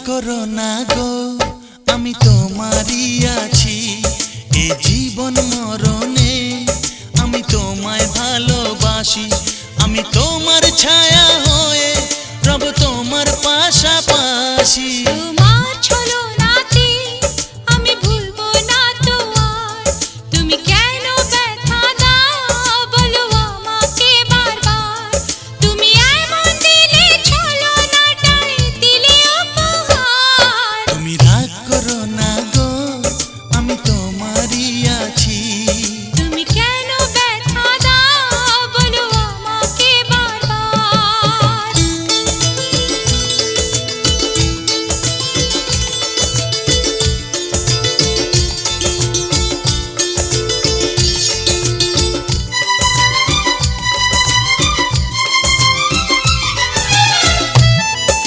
করো না গো, আমি তোমারই আছি। এ জীবন মরণে আমি তোমায় ভালোবাসি। আমি তোমার ছায়া হয়ে রব তোমার পাশাপাশি।